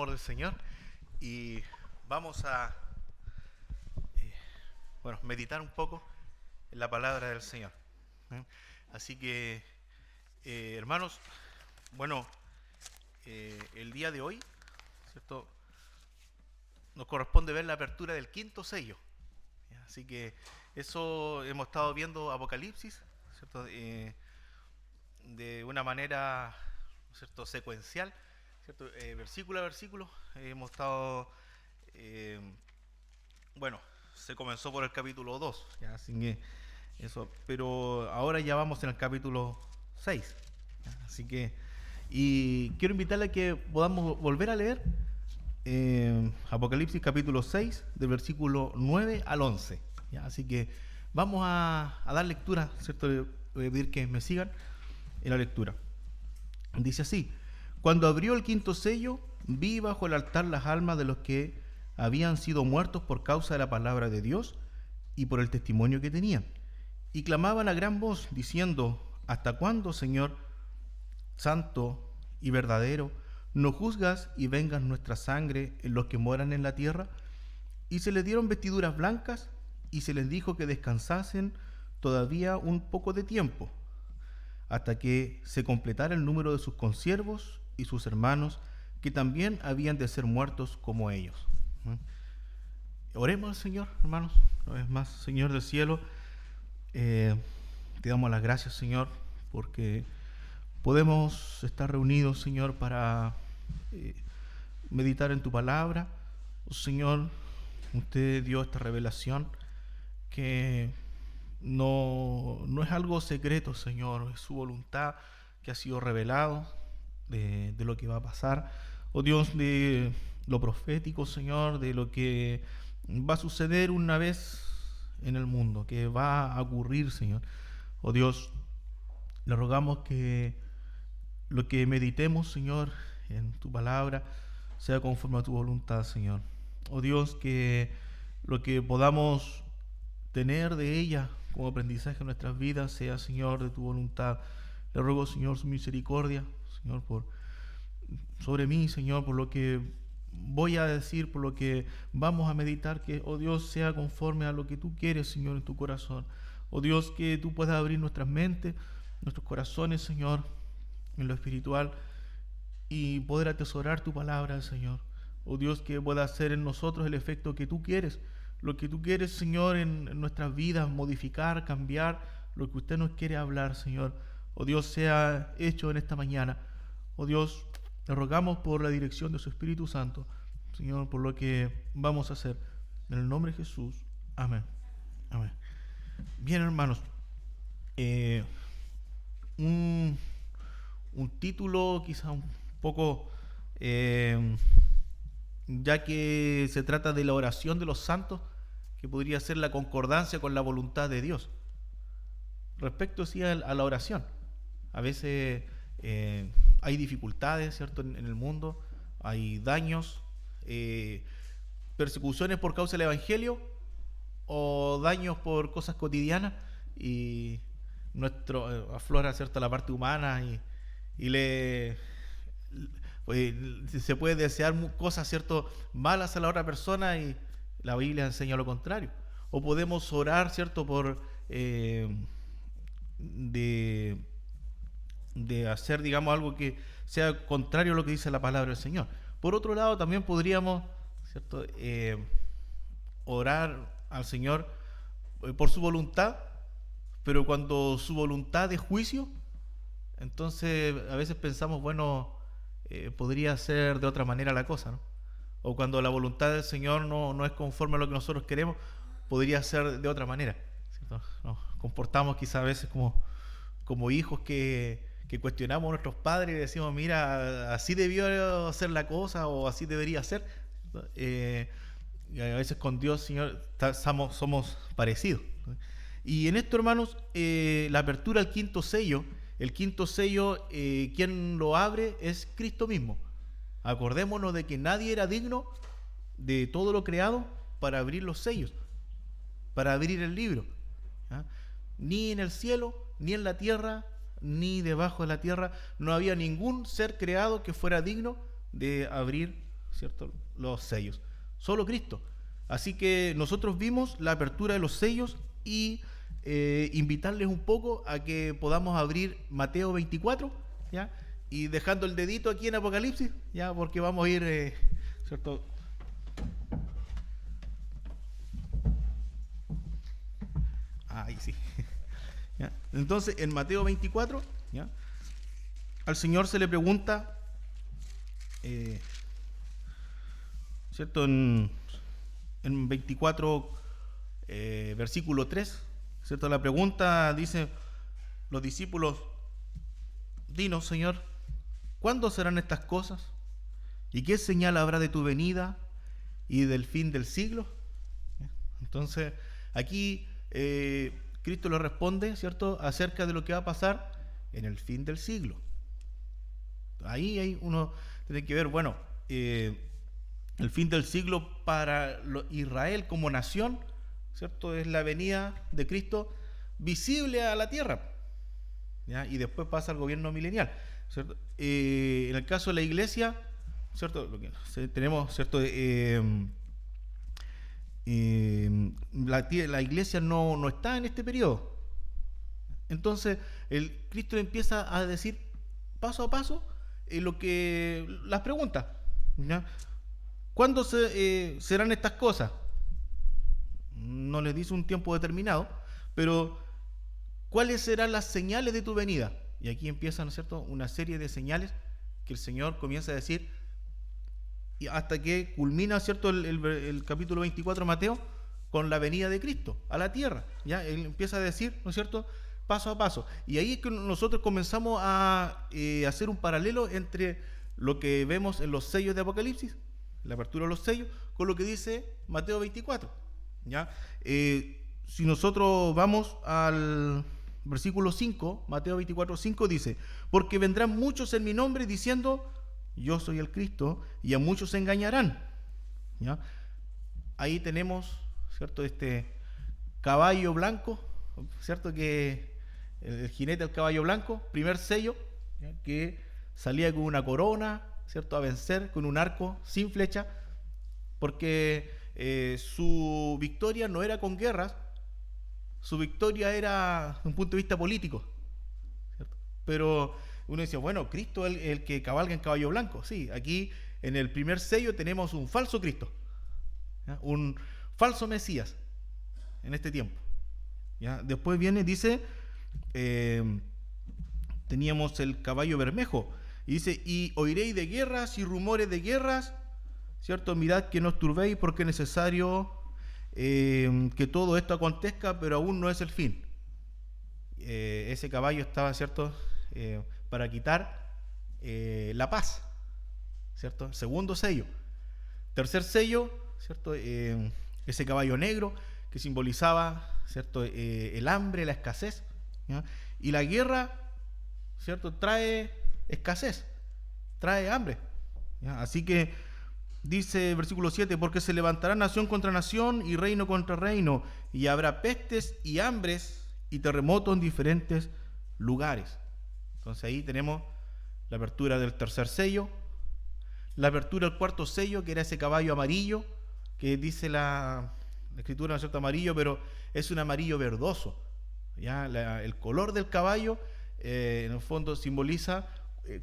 amor del Señor y vamos a meditar un poco en la palabra del Señor. Así que, hermanos, bueno, el día de hoy, ¿cierto? Nos corresponde ver la apertura del quinto sello. Así que eso hemos estado viendo Apocalipsis, ¿cierto? De una manera, ¿cierto?, secuencial, ¿cierto? Versículo a versículo. Hemos estado, eh, bueno, se comenzó por el capítulo 2, ¿ya? Así que eso, pero ahora ya vamos en el capítulo 6. ¿Ya? Así que, y quiero invitarle a que podamos volver a leer Apocalipsis capítulo 6, del versículo 9 al 11. ¿Ya? Así que vamos a dar lectura, ¿cierto? Le voy a pedir que me sigan en la lectura. Dice así: cuando abrió el quinto sello, vi bajo el altar las almas de los que habían sido muertos por causa de la palabra de Dios y por el testimonio que tenían. Y clamaban a gran voz, diciendo: ¿hasta cuándo, Señor, santo y verdadero, no juzgas y vengas nuestra sangre en los que moran en la tierra? Y se les dieron vestiduras blancas, y se les dijo que descansasen todavía un poco de tiempo, hasta que se completara el número de sus consiervos y sus hermanos, que también habían de ser muertos como ellos. Oremos al Señor, hermanos. Una vez más, Señor del cielo, te damos las gracias, Señor, porque podemos estar reunidos, Señor, para meditar en tu palabra. Oh, Señor, usted dio esta revelación que no es algo secreto, Señor, es su voluntad que ha sido revelado de lo que va a pasar. Oh Dios, de lo profético, Señor, de lo que va a suceder una vez en el mundo, que va a ocurrir, Señor. Oh Dios, le rogamos que lo que meditemos, Señor, en tu palabra, sea conforme a tu voluntad, Señor. Oh Dios, que lo que podamos tener de ella como aprendizaje en nuestras vidas sea, Señor, de tu voluntad. Le ruego, Señor, su misericordia, Señor, sobre mí, Señor, por lo que voy a decir, por lo que vamos a meditar, que, oh Dios, sea conforme a lo que tú quieres, Señor, en tu corazón. Oh Dios, que tú puedas abrir nuestras mentes, nuestros corazones, Señor, en lo espiritual, y poder atesorar tu palabra, Señor. Oh Dios, que pueda hacer en nosotros el efecto que tú quieres, lo que tú quieres, Señor, en nuestras vidas, modificar, cambiar lo que usted nos quiere hablar, Señor. Oh Dios, sea hecho en esta mañana. Oh Dios, le rogamos por la dirección de su Espíritu Santo, Señor, por lo que vamos a hacer. En el nombre de Jesús. Amén. Amén. Bien, hermanos. Un título quizá un poco, ya que se trata de la oración de los santos, que podría ser la concordancia con la voluntad de Dios. Respecto sí a la oración, a veces hay dificultades, ¿cierto?, en el mundo, hay daños, persecuciones por causa del Evangelio o daños por cosas cotidianas, y aflora, ¿cierto?, la parte humana, y se puede desear cosas, ¿cierto?, malas a la otra persona, y la Biblia enseña lo contrario. O podemos orar, ¿cierto?, por de hacer, digamos, algo que sea contrario a lo que dice la palabra del Señor. Por otro lado, también podríamos, ¿cierto?, orar al Señor por su voluntad, pero cuando su voluntad es juicio, entonces a veces pensamos, bueno, podría ser de otra manera la cosa, ¿no? O cuando la voluntad del Señor no es conforme a lo que nosotros queremos, podría ser de otra manera, ¿cierto? Nos comportamos quizás a veces como hijos que cuestionamos a nuestros padres y decimos, mira, así debió ser la cosa, o así debería ser. Y a veces con Dios, Señor, somos parecidos. Y en esto, hermanos, la apertura al quinto sello, quien lo abre es Cristo mismo. Acordémonos de que nadie era digno de todo lo creado para abrir los sellos, para abrir el libro. ¿Ah? Ni en el cielo, ni en la tierra, ni debajo de la tierra, no había ningún ser creado que fuera digno de abrir ¿cierto?, los sellos. Solo Cristo. Así que nosotros vimos la apertura de los sellos y invitarles un poco a que podamos abrir Mateo 24, ¿ya? Y dejando el dedito aquí en Apocalipsis, ¿ya? Porque vamos a ir, ¿cierto? Ahí sí. ¿Ya? Entonces, en Mateo 24, ¿ya?, al Señor se le pregunta, ¿cierto? En 24, versículo 3, ¿cierto? La pregunta dice, los discípulos, dinos, Señor, ¿cuándo serán estas cosas? ¿Y qué señal habrá de tu venida y del fin del siglo? Entonces, aquí Cristo le responde, ¿cierto?, acerca de lo que va a pasar en el fin del siglo. Ahí uno tiene que ver, bueno, el fin del siglo para Israel como nación, ¿cierto?, es la venida de Cristo visible a la tierra, ¿ya? Y después pasa al gobierno milenial, ¿cierto? En el caso de la iglesia, ¿cierto?, lo que tenemos, ¿cierto?, la iglesia no está en este periodo. Entonces, Cristo empieza a decir paso a paso las preguntas, ¿ya? ¿Cuándo serán estas cosas? No les dice un tiempo determinado, pero ¿cuáles serán las señales de tu venida? Y aquí empiezan, ¿no es cierto?, una serie de señales que el Señor comienza a decir, y hasta que culmina, ¿cierto?, el capítulo 24 de Mateo con la venida de Cristo a la tierra. ¿Ya? Él empieza a decir, ¿no es cierto?, paso a paso. Y ahí es que nosotros comenzamos a hacer un paralelo entre lo que vemos en los sellos de Apocalipsis, la apertura de los sellos, con lo que dice Mateo 24. ¿Ya? Si nosotros vamos al versículo 5, Mateo 24, 5 dice, porque vendrán muchos en mi nombre diciendo, yo soy el Cristo, y a muchos se engañarán. ¿Ya? Ahí tenemos, ¿cierto?, este caballo blanco, ¿cierto?, que el jinete del caballo blanco, primer sello, ¿ya?, que salía con una corona, ¿cierto?, a vencer con un arco sin flecha, porque su victoria no era con guerras, su victoria era desde un punto de vista político, ¿cierto? Pero uno decía, bueno, Cristo es el que cabalga en caballo blanco. Sí, aquí en el primer sello tenemos un falso Cristo, ¿ya?, un falso Mesías en este tiempo. ¿Ya? Después viene, dice, teníamos el caballo bermejo, y dice, y oiréis de guerras y rumores de guerras, ¿cierto? Mirad que no os turbéis, porque es necesario que todo esto acontezca, pero aún no es el fin. Ese caballo estaba, ¿cierto?, para quitar la paz, ¿cierto? Segundo sello. Tercer sello, ¿cierto? Ese caballo negro que simbolizaba, ¿cierto?, el hambre, la escasez, ¿ya? Y la guerra, ¿cierto?, trae escasez, trae hambre, ¿ya? Así que dice versículo 7, porque se levantará nación contra nación y reino contra reino, y habrá pestes y hambres y terremotos en diferentes lugares. Entonces ahí tenemos la apertura del tercer sello, la apertura del cuarto sello, que era ese caballo amarillo, que dice la escritura, ¿no es cierto?, amarillo, pero es un amarillo verdoso. ¿Ya? El color del caballo, en el fondo, simboliza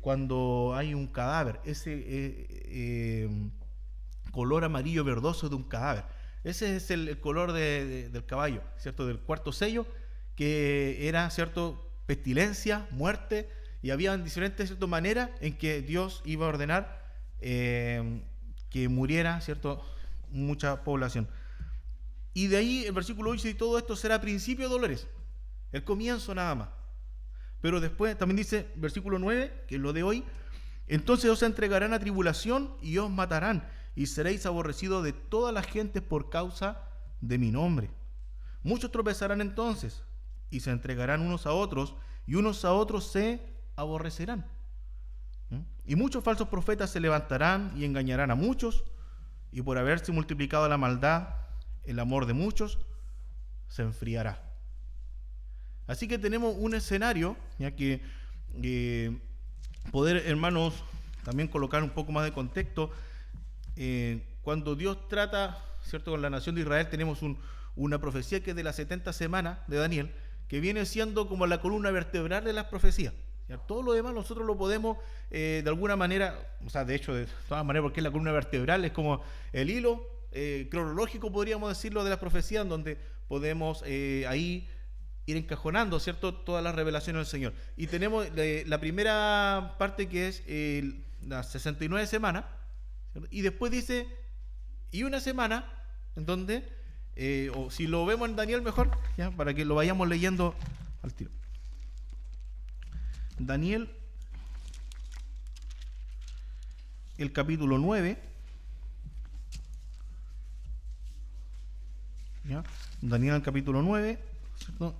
cuando hay un cadáver, ese color amarillo verdoso de un cadáver. Ese es el color del caballo, ¿cierto?, del cuarto sello, que era, ¿cierto?, pestilencia, muerte, y había diferentes, ¿cierto?, maneras en que Dios iba a ordenar que muriera, ¿cierto?, mucha población. Y de ahí el versículo 8 dice, y todo esto será principio de dolores, el comienzo nada más. Pero después también dice, versículo 9, que es lo de hoy, entonces os entregarán a tribulación y os matarán, y seréis aborrecidos de todas las gentes por causa de mi nombre. Muchos tropezarán entonces, y se entregarán unos a otros, y unos a otros se aborrecerán. Y muchos falsos profetas se levantarán y engañarán a muchos, y por haberse multiplicado la maldad, el amor de muchos se enfriará. Así que tenemos un escenario, ya que poder, hermanos, también colocar un poco más de contexto. cuando Dios trata, ¿cierto?, con la nación de Israel, tenemos una profecía que es de las 70 semanas de Daniel, que viene siendo como la columna vertebral de las profecías. ¿Ya? Todo lo demás nosotros lo podemos de alguna manera, o sea, de hecho, de todas maneras, porque es la columna vertebral, es como el hilo cronológico, podríamos decirlo, de las profecías, donde podemos ahí ir encajonando, ¿cierto?, todas las revelaciones del Señor. Y tenemos la primera parte que es las 69 semanas, ¿cierto? Y después dice, y una semana, en donde, o si lo vemos en Daniel mejor, ¿ya?, para que lo vayamos leyendo al tiro. Daniel, el capítulo 9, ¿ya? Daniel, el capítulo 9, ¿cierto?,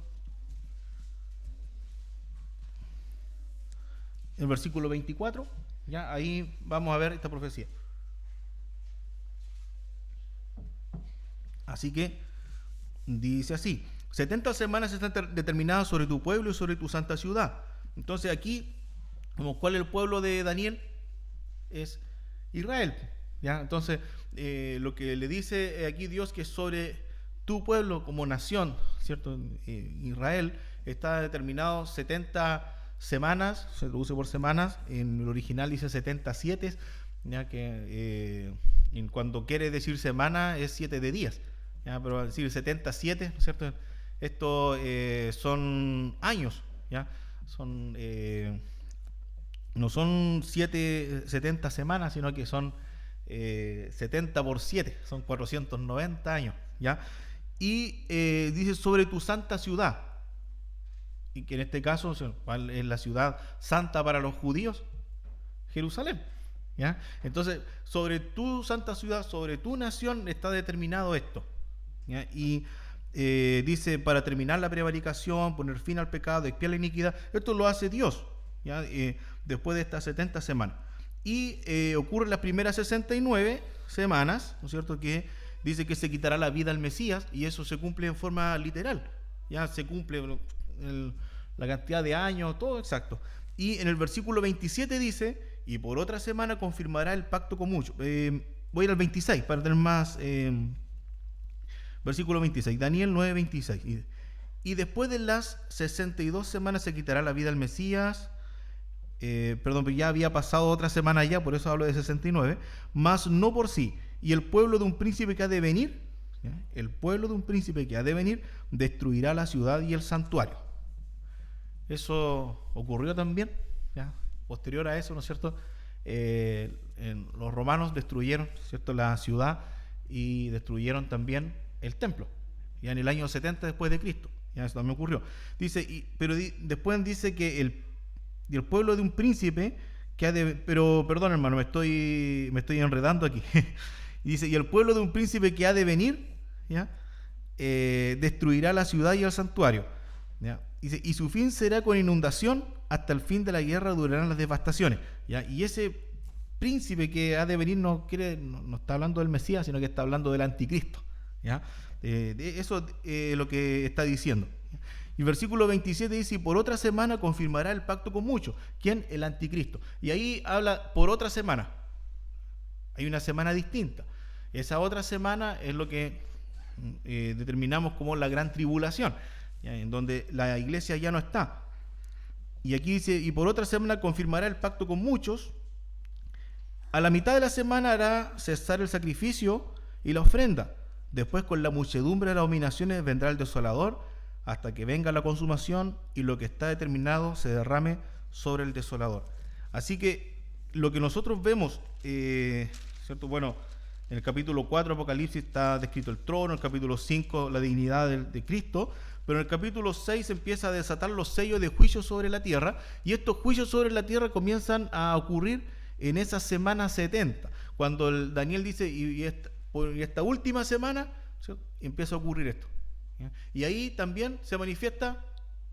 el versículo 24, ¿ya? Ahí vamos a ver esta profecía. Así que dice así: 70 semanas están determinadas sobre tu pueblo y sobre tu santa ciudad. Entonces aquí, ¿cuál es el pueblo de Daniel? Es Israel, ¿ya? Entonces, lo que le dice aquí Dios, que sobre tu pueblo como nación, ¿cierto? Israel está determinado 70 semanas, se traduce por semanas, en el original dice 77, ya que cuando quiere decir semana es 7 de días, ¿ya? Pero al decir 77, ¿no es cierto?, esto son años, ¿ya? Son no son 70 semanas, sino que son 70 por 7, son 490 años, ¿ya? Y dice sobre tu santa ciudad, y que en este caso, ¿cuál es la ciudad santa para los judíos? Jerusalén, ¿ya? Entonces, sobre tu santa ciudad, sobre tu nación está determinado esto, ¿ya? Y dice, para terminar la prevaricación, poner fin al pecado, expiar la iniquidad. Esto lo hace Dios, ¿ya? Después de estas 70 semanas. Y ocurren las primeras 69 semanas, ¿no es cierto?, que dice que se quitará la vida al Mesías, y eso se cumple en forma literal, ya se cumple la cantidad de años, todo exacto. Y en el versículo 27 dice, y por otra semana confirmará el pacto con muchos. Voy a ir al 26 para tener más. Versículo 26, Daniel 9, 26. Y después de las 62 semanas se quitará la vida al Mesías. Perdón, pero ya había pasado otra semana ya, por eso hablo de 69. Mas no por sí. Y el pueblo de un príncipe que ha de venir, ¿ya?, el pueblo de un príncipe que ha de venir, destruirá la ciudad y el santuario. Eso ocurrió también, ¿ya? Posterior a eso, ¿no es cierto? Los romanos destruyeron, ¿cierto?, la ciudad, y destruyeron también el templo, ya en el año 70 después de Cristo. Ya eso también ocurrió. Dice, pero después dice que el pueblo de un príncipe que ha de... Pero, perdón, hermano, me estoy enredando aquí. Dice, y el pueblo de un príncipe que ha de venir, ¿ya?, destruirá la ciudad y el santuario, ¿ya? Dice, y su fin será con inundación, hasta el fin de la guerra durarán las devastaciones, ¿ya? Y ese príncipe que ha de venir no está hablando del Mesías, sino que está hablando del anticristo, ¿ya? Eso es lo que está diciendo. Y versículo 27 dice, y por otra semana confirmará el pacto con muchos. ¿Quién? El anticristo. Y ahí habla por otra semana. Hay una semana distinta. Esa otra semana es lo que determinamos como la gran tribulación, ¿ya?, en donde la iglesia ya no está. Y aquí dice, y por otra semana confirmará el pacto con muchos. A la mitad de la semana hará cesar el sacrificio y la ofrenda. Después, con la muchedumbre de las abominaciones, vendrá el desolador, hasta que venga la consumación y lo que está determinado se derrame sobre el desolador. Así que lo que nosotros vemos, ¿cierto? Bueno, en el capítulo 4 Apocalipsis está descrito el trono, en el capítulo 5 la dignidad de Cristo, pero en el capítulo 6 empieza a desatar los sellos de juicio sobre la tierra, y estos juicios sobre la tierra comienzan a ocurrir en esa semana 70, cuando Daniel dice, y esta última semana, ¿cierto?, empieza a ocurrir esto, ¿ya? Y ahí también se manifiesta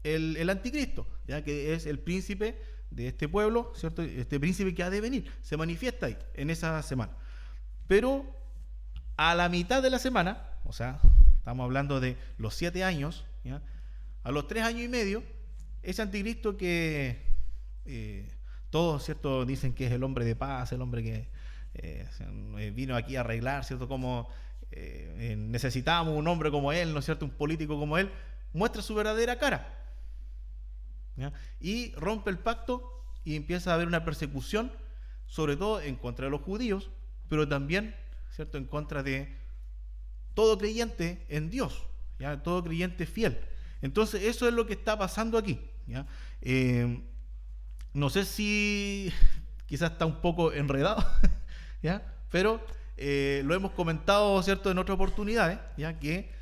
el anticristo, ¿ya?, que es el príncipe de este pueblo, ¿cierto?, este príncipe que ha de venir, se manifiesta ahí, en esa semana. Pero a la mitad de la semana, o sea, estamos hablando de los 7 años, ¿ya?, a los 3 años y medio, ese anticristo que todos, ¿cierto?, dicen que es el hombre de paz, el hombre que vino aquí a arreglar, ¿cierto? Como necesitábamos un hombre como él, ¿no es cierto? Un político como él, muestra su verdadera cara, ¿ya? Y rompe el pacto y empieza a haber una persecución, sobre todo en contra de los judíos, pero también, ¿cierto?, en contra de todo creyente en Dios, ¿ya? Todo creyente fiel. Entonces eso es lo que está pasando aquí, ¿ya? No sé si quizás está un poco enredado, ¿ya? Pero lo hemos comentado, ¿cierto?, en otras oportunidades, ¿ya? Que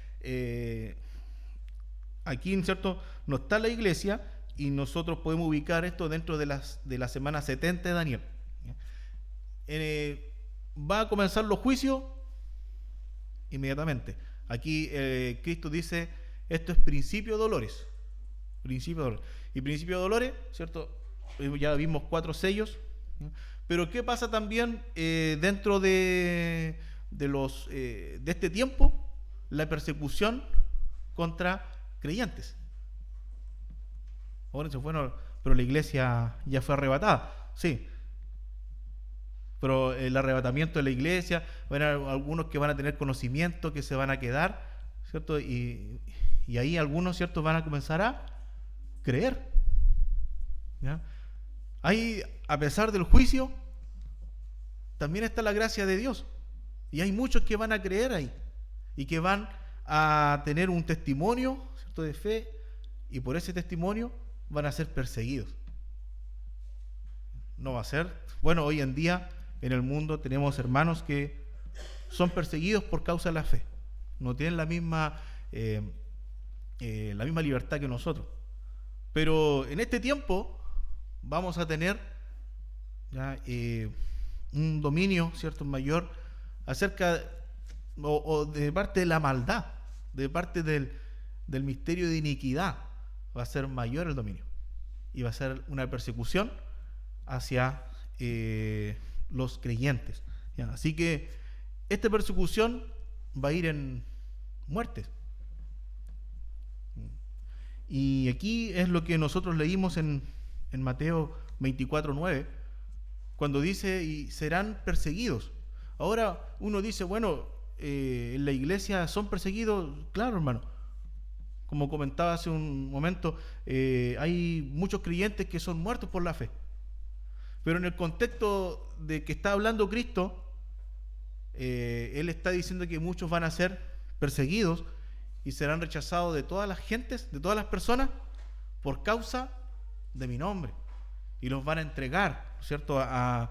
aquí, ¿cierto?, no está la iglesia y nosotros podemos ubicar esto dentro de la semana 70 de Daniel, ¿ya? Va a comenzar los juicios inmediatamente. Aquí Cristo dice, esto es principio de dolores. Principio de dolores. Y principio de dolores, ¿cierto? Ya vimos 4 sellos, ¿no? Pero ¿qué pasa también dentro de este tiempo? La persecución contra creyentes. Ahora se fueron, pero la iglesia ya fue arrebatada. Sí, pero el arrebatamiento de la iglesia, van a haber algunos que van a tener conocimiento, que se van a quedar, ¿cierto? Y ahí algunos, ¿cierto?, van a comenzar a creer, ¿ya? Ahí, a pesar del juicio, también está la gracia de Dios. Y hay muchos que van a creer ahí y que van a tener un testimonio, ¿cierto?, de fe, y por ese testimonio van a ser perseguidos. No va a ser, bueno, hoy en día en el mundo tenemos hermanos que son perseguidos por causa de la fe. No tienen la misma libertad que nosotros. Pero en este tiempo vamos a tener ya, un dominio, ¿cierto?, mayor acerca o de parte de la maldad, de parte del misterio de iniquidad. Va a ser mayor el dominio y va a ser una persecución hacia los creyentes, ¿ya? Así que esta persecución va a ir en muertes. Y aquí es lo que nosotros leímos en Mateo 24:9, cuando dice, y serán perseguidos. Ahora uno dice, bueno, en la iglesia son perseguidos. Claro, hermano, como comentaba hace un momento, hay muchos creyentes que son muertos por la fe. Pero en el contexto de que está hablando Cristo, Él está diciendo que muchos van a ser perseguidos y serán rechazados de todas las gentes, de todas las personas, por causa de mi nombre. Y los van a entregar, ¿cierto? Así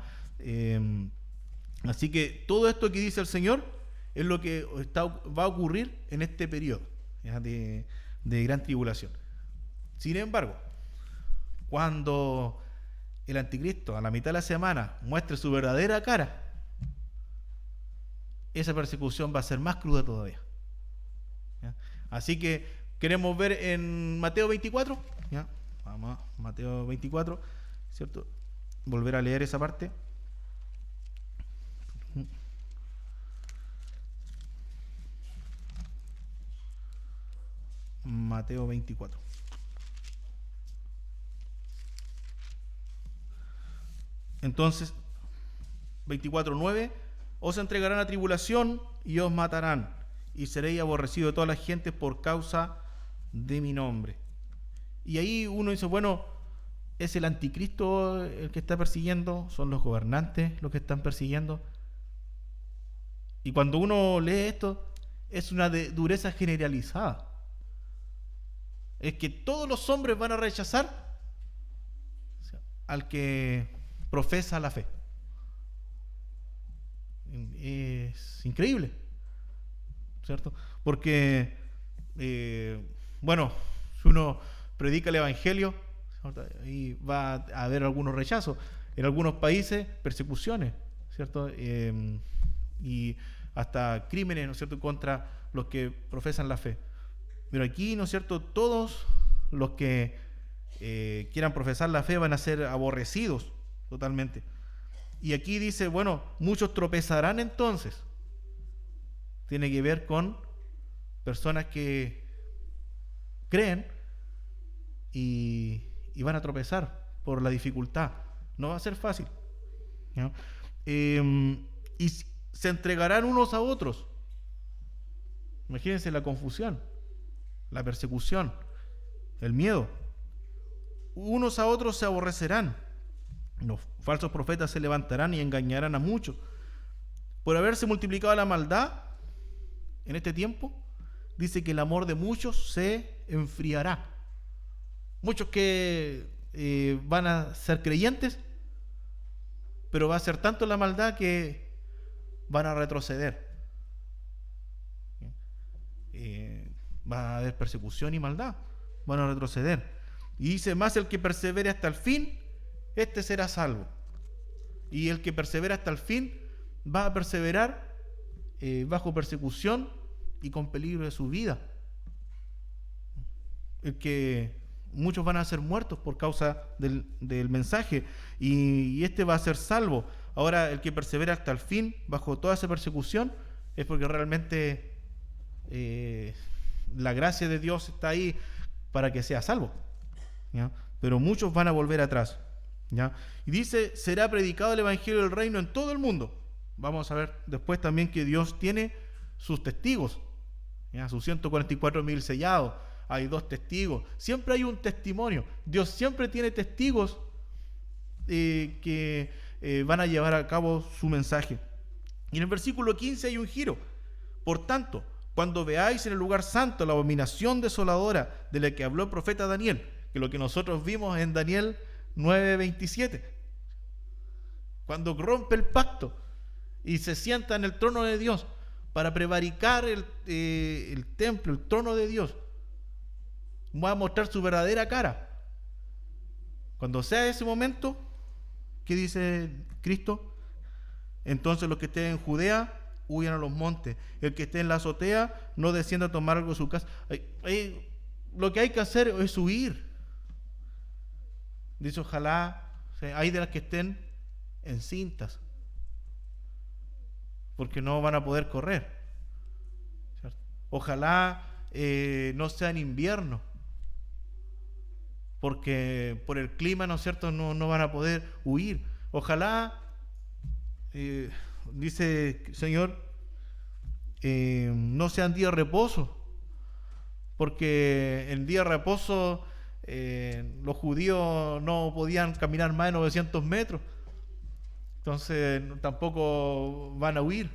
que todo esto que dice el Señor es lo que va a ocurrir en este periodo, ¿ya?, de gran tribulación. Sin embargo, cuando el anticristo a la mitad de la semana muestre su verdadera cara, esa persecución va a ser más cruda todavía, ¿ya? Así que queremos ver en Mateo 24, ¿ya? Vamos a Mateo 24, ¿cierto? Volver a leer esa parte. Mateo 24. Entonces, 24:9, os entregarán a tribulación y os matarán, y seréis aborrecidos de toda la gente por causa de mi nombre. Y ahí uno dice, bueno, ¿es el anticristo el que está persiguiendo? ¿Son los gobernantes los que están persiguiendo? Y cuando uno lee esto, es una dureza generalizada. Es que todos los hombres van a rechazar al que profesa la fe. Es increíble, ¿cierto? Porque, bueno, si uno predica el evangelio, ahí va a haber algunos rechazos. En algunos países, persecuciones, ¿cierto? Y hasta crímenes, ¿no es cierto?, contra los que profesan la fe. Pero aquí, ¿no es cierto?, todos los que quieran profesar la fe van a ser aborrecidos totalmente. Y aquí dice, bueno, muchos tropezarán entonces. Tiene que ver con personas que creen y van a tropezar por la dificultad. No va a ser fácil, ¿no? y se entregarán unos a otros. Imagínense la confusión, la persecución, el miedo. Unos a otros se aborrecerán. Los falsos profetas se levantarán y engañarán a muchos. Por haberse multiplicado la maldad en este tiempo, dice que el amor de muchos se enfriará. Muchos que van a ser creyentes, pero va a ser tanto la maldad que van a retroceder. Va a haber persecución y maldad, van a retroceder. Y dice, más el que persevere hasta el fin, este será salvo. Y el que persevera hasta el fin va a perseverar bajo persecución y con peligro de su vida. El que muchos van a ser muertos por causa del mensaje, y este va a ser salvo. Ahora, el que persevera hasta el fin bajo toda esa persecución es porque realmente la gracia de Dios está ahí para que sea salvo, ¿ya? Pero muchos van a volver atrás, ¿ya? Y dice, será predicado el evangelio del reino en todo el mundo. Vamos a ver después también que Dios tiene sus testigos, ¿ya? Sus 144.000 sellados. Hay 2 testigos. Siempre hay un testimonio. Dios siempre tiene testigos que van a llevar a cabo su mensaje. Y en el versículo 15 hay un giro. Por tanto, cuando veáis en el lugar santo la abominación desoladora de la que habló el profeta Daniel, que es lo que nosotros vimos en Daniel 9:27, cuando rompe el pacto y se sienta en el trono de Dios para prevaricar el templo, el trono de Dios, va a mostrar su verdadera cara. Cuando sea ese momento, ¿qué dice Cristo? Entonces los que estén en Judea huyan a los montes, el que esté en la azotea no descienda a tomar algo de su casa. Lo que hay que hacer es huir. Dice, ojalá, hay de las que estén encintas, porque no van a poder correr, ¿cierto? Ojalá no sea en invierno, porque por el clima, ¿no es cierto?, no van a poder huir. Ojalá, dice el Señor, no sean días de reposo, porque en día de reposo los judíos no podían caminar más de 900 metros, entonces tampoco van a huir.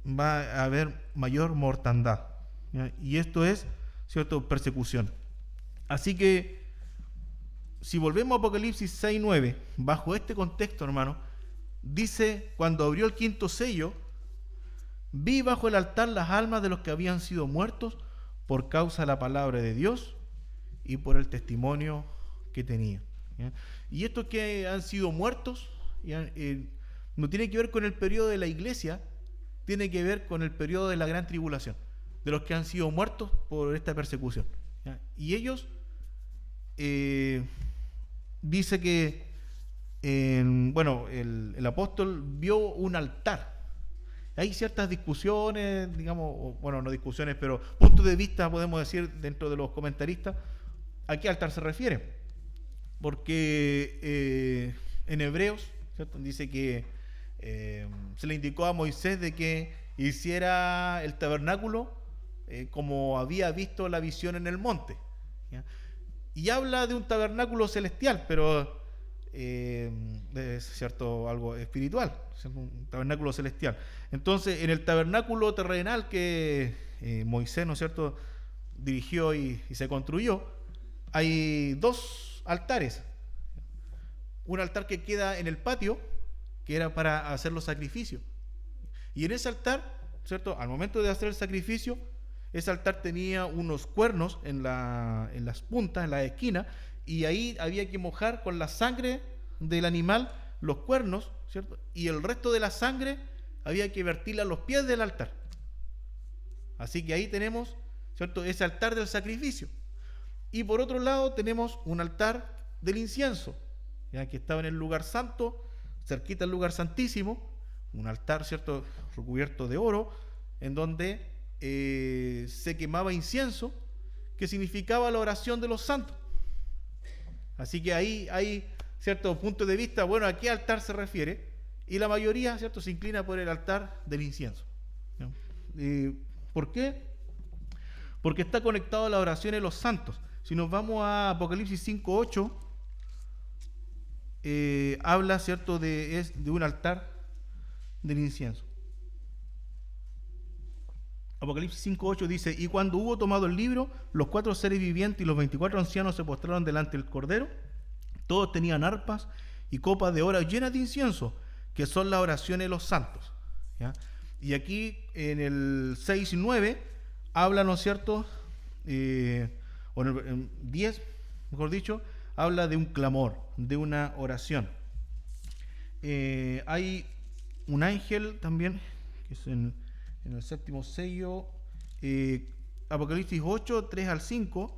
Va a haber mayor mortandad, ¿ya? Y esto es, ¿cierto?, persecución. Así que si volvemos a Apocalipsis 6:9, bajo este contexto, hermano, dice, cuando abrió el 5.º sello, vi bajo el altar las almas de los que habían sido muertos por causa de la palabra de Dios y por el testimonio que tenían, ¿ya? Y estos que han sido muertos, ¿ya? No tiene que ver con el periodo de la iglesia, tiene que ver con el periodo de la gran tribulación, de los que han sido muertos por esta persecución, ¿ya? Y ellos, dice que el apóstol vio un altar. Hay ciertas discusiones, digamos, no discusiones, pero puntos de vista, podemos decir, dentro de los comentaristas, ¿a qué altar se refiere? Porque en Hebreos, ¿cierto?, dice que se le indicó a Moisés de que hiciera el tabernáculo como había visto la visión en el monte, ¿ya? Y habla de un tabernáculo celestial, pero es cierto, algo espiritual, un tabernáculo celestial. Entonces, en el tabernáculo terrenal que Moisés, ¿no es cierto?, dirigió y se construyó, hay 2 altares. Un altar que queda en el patio, que era para hacer los sacrificios. Y en ese altar, ¿cierto?, al momento de hacer el sacrificio, ese altar tenía unos cuernos en las puntas, en la esquina, y ahí había que mojar con la sangre del animal los cuernos, ¿cierto? Y el resto de la sangre había que vertirla a los pies del altar. Así que ahí tenemos, ¿cierto?, ese altar del sacrificio. Y por otro lado tenemos un altar del incienso, ya que estaba en el lugar santo, cerquita del lugar santísimo, un altar, ¿cierto?, recubierto de oro, en donde se quemaba incienso, que significaba la oración de los santos. Así que ahí hay ciertos puntos de vista, bueno, ¿a qué altar se refiere? y la mayoría, ¿cierto?, se inclina por el altar del incienso. ¿Ya? ¿Por qué? Porque está conectado a la oración de los santos. Si nos vamos a Apocalipsis 5:8, habla, ¿cierto?, de un altar del incienso. Apocalipsis 5:8 dice: y cuando hubo tomado el libro, los 4 seres vivientes y los 24 ancianos se postraron delante del Cordero. Todos tenían arpas y copas de oro llenas de incienso, que son las oraciones de los santos. ¿Ya? Y aquí en el 6 y 9 habla, ¿no es cierto?, o en el 10, mejor dicho, habla de un clamor, de una oración. Hay un ángel también, que es en el séptimo sello, Apocalipsis 8, 3 al 5.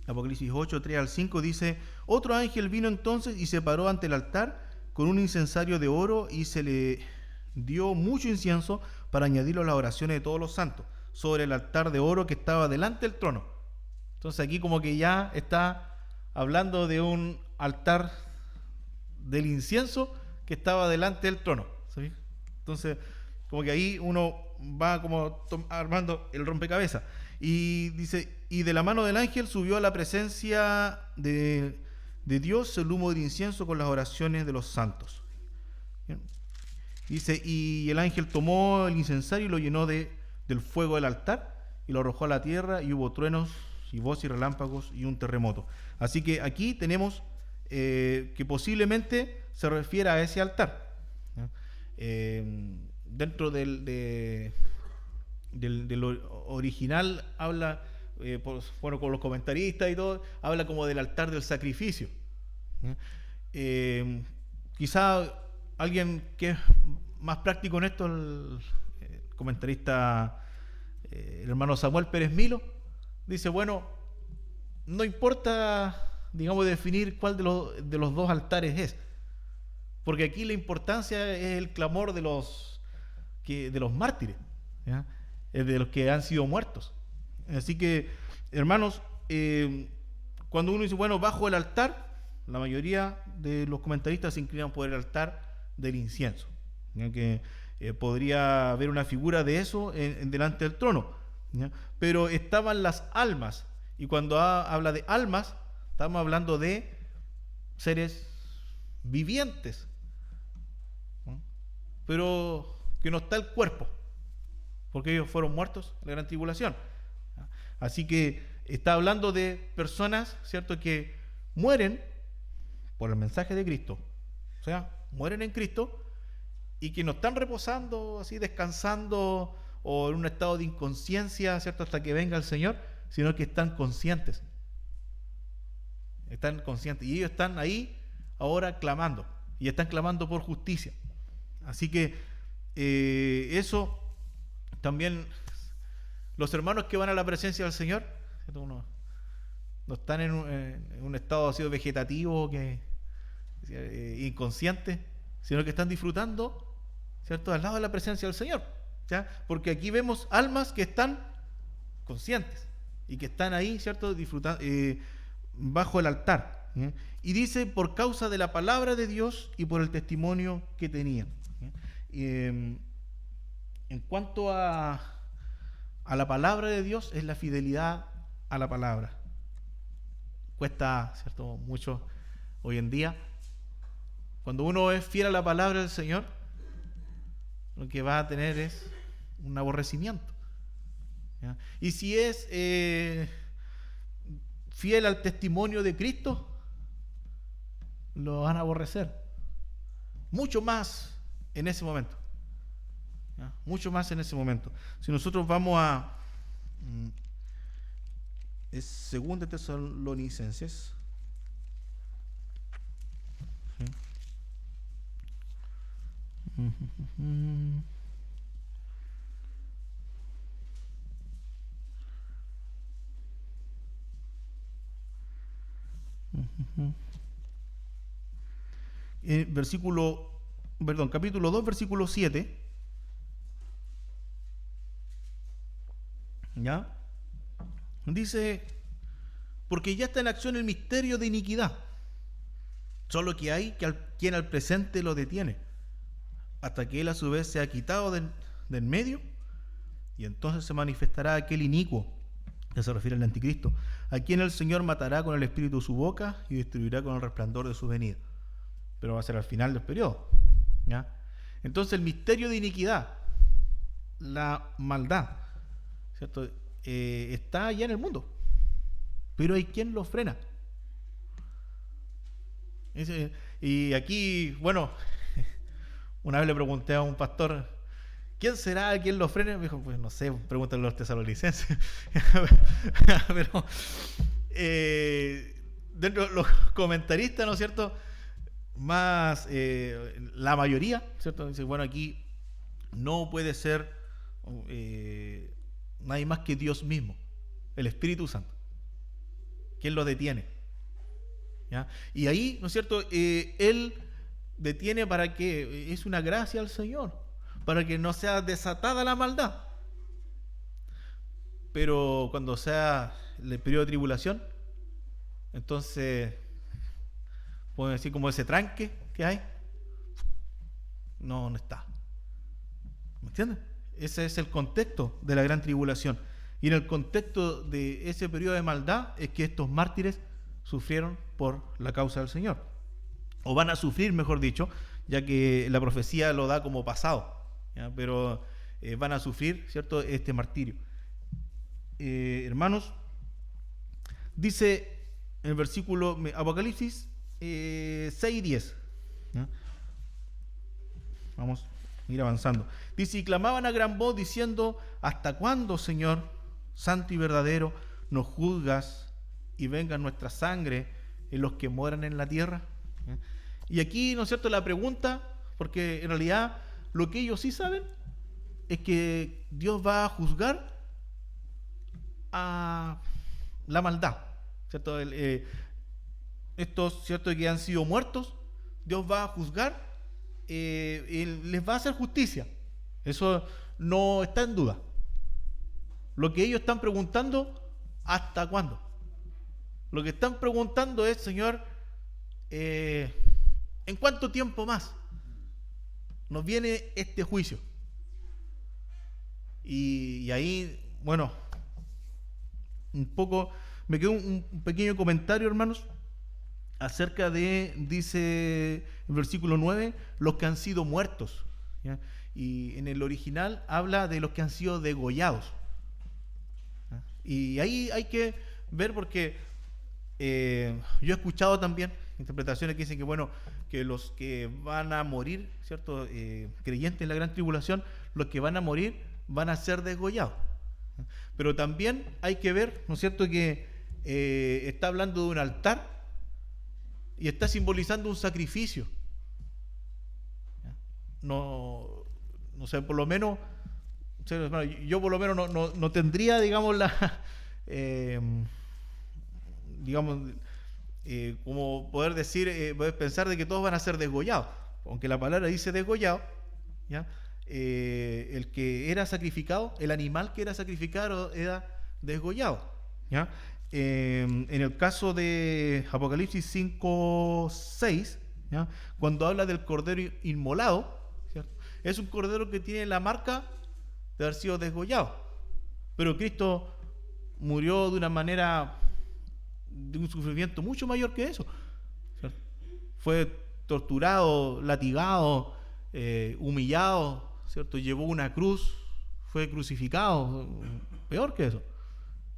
Apocalipsis 8, 3 al 5 dice: otro ángel vino entonces y se paró ante el altar con un incensario de oro, y se le dio mucho incienso para añadirlo a las oraciones de todos los santos, sobre el altar de oro que estaba delante del trono. Entonces aquí como que ya está hablando de un altar del incienso que estaba delante del trono. ¿Sí? Entonces, como que ahí uno va como armando el rompecabezas. Y dice: y de la mano del ángel subió a la presencia de Dios el humo del incienso con las oraciones de los santos. ¿Bien? Dice: y el ángel tomó el incensario y lo llenó del fuego del altar y lo arrojó a la tierra, y hubo truenos y voces y relámpagos y un terremoto. Así que aquí tenemos que posiblemente se refiere a ese altar. Dentro del original habla, bueno, con los comentaristas y todo, habla como del altar del sacrificio. Quizá alguien que es más práctico en esto, el comentarista, el hermano Samuel Pérez Milo, dice: bueno, no importa, digamos, definir cuál de los dos altares es, porque aquí la importancia es el clamor de los mártires, ¿ya? De los que han sido muertos. Así que, hermanos, cuando uno dice, bueno, bajo el altar, la mayoría de los comentaristas se inclinan por el altar del incienso, ¿ya? Que podría haber una figura de eso delante del trono, ¿ya? Pero estaban las almas, y cuando habla de almas, estamos hablando de seres vivientes, ¿no? Pero que no está el cuerpo, porque ellos fueron muertos en la gran tribulación. Así que está hablando de personas, ¿cierto?, que mueren por el mensaje de Cristo, o sea, mueren en Cristo, y que no están reposando, así descansando, o en un estado de inconsciencia, ¿cierto?, hasta que venga el Señor, sino que están conscientes. Están conscientes, y ellos están ahí ahora clamando, y están clamando por justicia. Así que eso también, los hermanos que van a la presencia del Señor, no están en un estado así vegetativo, inconsciente, sino que están disfrutando, ¿cierto?, al lado de la presencia del Señor, ¿ya? Porque aquí vemos almas que están conscientes y que están ahí, ¿cierto?, disfrutando bajo el altar, ¿ya? Y dice: por causa de la palabra de Dios y por el testimonio que tenían. En cuanto a la palabra de Dios, es la fidelidad a la palabra. Cuesta, ¿cierto?, mucho hoy en día. Cuando uno es fiel a la palabra del Señor, lo que va a tener es un aborrecimiento, ¿ya? Y si es fiel al testimonio de Cristo, lo van a aborrecer mucho más en ese momento, ¿ya? Mucho más en ese momento. Si nosotros vamos a es Segunda Tesalonicenses, ¿sí? Capítulo 2, versículo 7, ¿ya? Dice: porque ya está en acción el misterio de iniquidad, Solo que hay quien al presente lo detiene, hasta que él a su vez se ha quitado del medio, y entonces se manifestará aquel inicuo, que se refiere al anticristo, a quien el Señor matará con el espíritu de su boca y destruirá con el resplandor de su venida. Pero va a ser al final del periodo, ¿ya? Entonces el misterio de iniquidad, la maldad, ¿cierto? Está ya en el mundo, pero hay quien lo frena. Y aquí, bueno, una vez le pregunté a un pastor, ¿quién será quien lo frene? Me dijo, pues no sé, pregúntale a los tesalonicenses. Pero dentro de los comentaristas, ¿no es cierto? Más la mayoría, ¿cierto? Dice, bueno, aquí no puede ser nadie más que Dios mismo, el Espíritu Santo. ¿Quién lo detiene? ¿Ya? Y ahí, ¿no es cierto? Él detiene para que es una gracia al Señor, para que no sea desatada la maldad. Pero cuando sea el periodo de tribulación, entonces podemos decir como ese tranque que hay, no está. ¿Me entiendes? Ese es el contexto de la gran tribulación. Y en el contexto de ese periodo de maldad es que estos mártires sufrieron por la causa del Señor. O van a sufrir, mejor dicho, ya que la profecía lo da como pasado, ¿ya? Pero van a sufrir, ¿cierto?, este martirio. Hermanos, dice en el versículo Apocalipsis 6 y 10. ¿Ya? Vamos a ir avanzando. Dice, y clamaban a gran voz diciendo, ¿hasta cuándo, Señor, santo y verdadero, nos juzgas y venga nuestra sangre en los que moran en la tierra? ¿Ya? Y aquí, ¿no es cierto?, la pregunta, porque en realidad lo que ellos sí saben es que Dios va a juzgar a la maldad, ¿cierto? Estos, ¿cierto?, que han sido muertos, Dios va a juzgar, les va a hacer justicia. Eso no está en duda. Lo que ellos están preguntando, ¿hasta cuándo? Lo que están preguntando es, Señor, ¿en cuánto tiempo más nos viene este juicio? Y ahí, bueno, un poco, me quedó un pequeño comentario, hermanos, acerca de, dice el versículo 9, los que han sido muertos, ¿ya? Y en el original habla de los que han sido degollados, ¿ya? Y ahí hay que ver, porque yo he escuchado también interpretaciones que dicen que, bueno, que los que van a morir, ¿cierto?, creyentes en la gran tribulación, los que van a morir van a ser degollados. Pero también hay que ver, ¿no es cierto?, que está hablando de un altar y está simbolizando un sacrificio. No sé, por lo menos, yo por lo menos no tendría, digamos, digamos, como poder decir, poder pensar de que todos van a ser desgollados, aunque la palabra dice degollado, ¿ya? El que era sacrificado, el animal que era sacrificado era desgollado, ¿ya? En el caso de Apocalipsis 5:6, ¿ya?, cuando habla del cordero inmolado, ¿cierto?, es un cordero que tiene la marca de haber sido desgollado, pero Cristo murió de una manera, de un sufrimiento mucho mayor que eso, ¿cierto? Fue torturado, latigado, humillado, ¿cierto? Llevó una cruz, fue crucificado, peor que eso.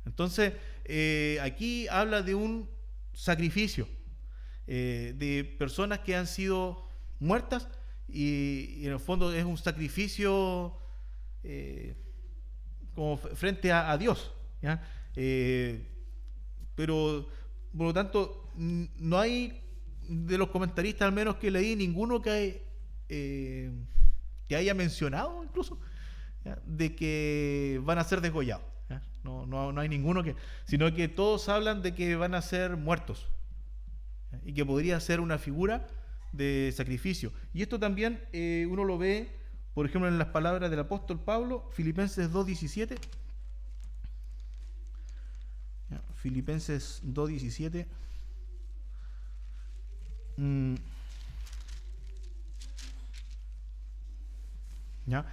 Entonces, aquí habla de un sacrificio, de personas que han sido muertas, y en el fondo es un sacrificio como frente a Dios, ¿ya? Pero, por lo tanto, no hay, de los comentaristas al menos que leí, ninguno que haya mencionado incluso, ¿ya?, de que van a ser desgollados, ¿ya? No hay ninguno sino que todos hablan de que van a ser muertos, ¿ya?, y que podría ser una figura de sacrificio. Y esto también uno lo ve, por ejemplo, en las palabras del apóstol Pablo, Filipenses 2:17. Filipenses 2:17. ¿ya?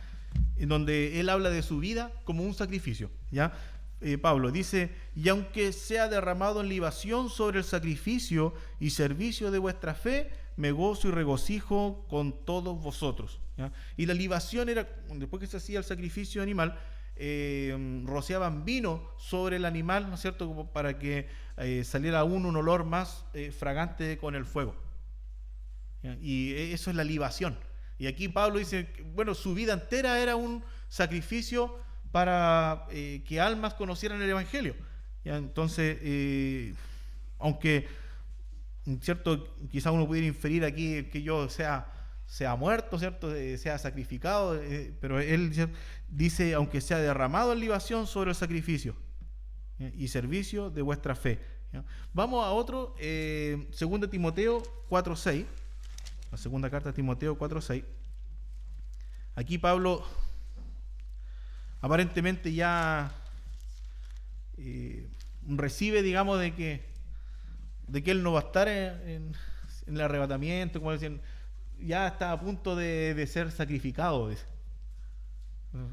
En donde él habla de su vida como un sacrificio, ¿ya? Pablo dice: y aunque sea derramado en libación sobre el sacrificio y servicio de vuestra fe, me gozo y regocijo con todos vosotros, ¿ya? Y la libación era, después que se hacía el sacrificio animal, rociaban vino sobre el animal, ¿no es cierto?, como para que saliera aún un olor más fragante con el fuego, ¿ya? Y eso es la libación. Y aquí Pablo dice, bueno, su vida entera era un sacrificio para que almas conocieran el Evangelio, ¿ya? Entonces, aunque, ¿cierto?, quizá uno pudiera inferir aquí que yo sea muerto, ¿cierto?, sea sacrificado, pero él dice, aunque sea derramado en libación sobre el sacrificio, ¿ya?, y servicio de vuestra fe, ¿ya? Vamos a otro, 2 Timoteo 4:6, la segunda carta de Timoteo 4:6. Aquí Pablo aparentemente ya recibe, digamos, de que él no va a estar en el arrebatamiento, como decían, ya está a punto de ser sacrificado. Dice.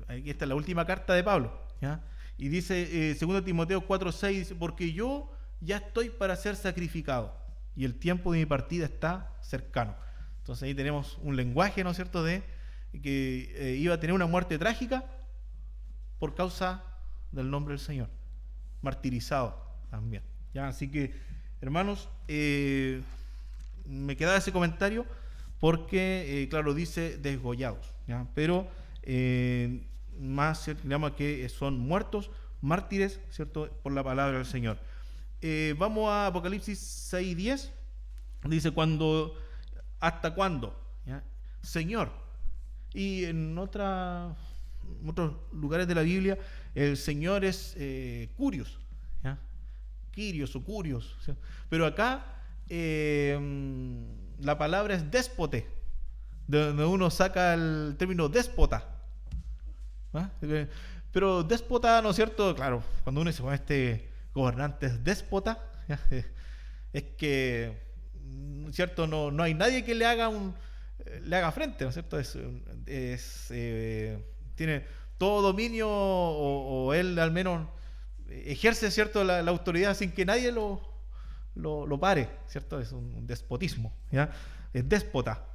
Aquí está la última carta de Pablo, ¿ya? Y dice, 2 Timoteo 4:6, dice, porque yo ya estoy para ser sacrificado y el tiempo de mi partida está cercano. Entonces ahí tenemos un lenguaje, ¿no es cierto?, de que iba a tener una muerte trágica por causa del nombre del Señor, martirizado también, ¿ya? Así que, hermanos, me quedaba ese comentario porque, claro, dice desgollados, ¿ya? Pero más, digamos, que son muertos, mártires, ¿cierto?, por la palabra del Señor. Vamos a Apocalipsis 6:10. Dice, ¿hasta cuándo? ¿Ya? Señor. Y en otros lugares de la Biblia, el Señor es Curios, ¿ya? Quirios o Curios, ¿sí? Pero acá la palabra es déspote, de donde uno saca el término déspota, ¿ah? Pero déspota, ¿no es cierto? Claro, cuando uno dice, bueno, este gobernante es déspota, ¿ya?, es que, ¿cierto?, no hay nadie que le haga frente, ¿no es cierto? Tiene todo dominio, o él al menos ejerce, ¿cierto?, la autoridad sin que nadie lo pare, ¿cierto? Es un despotismo, ¿ya? Es déspota.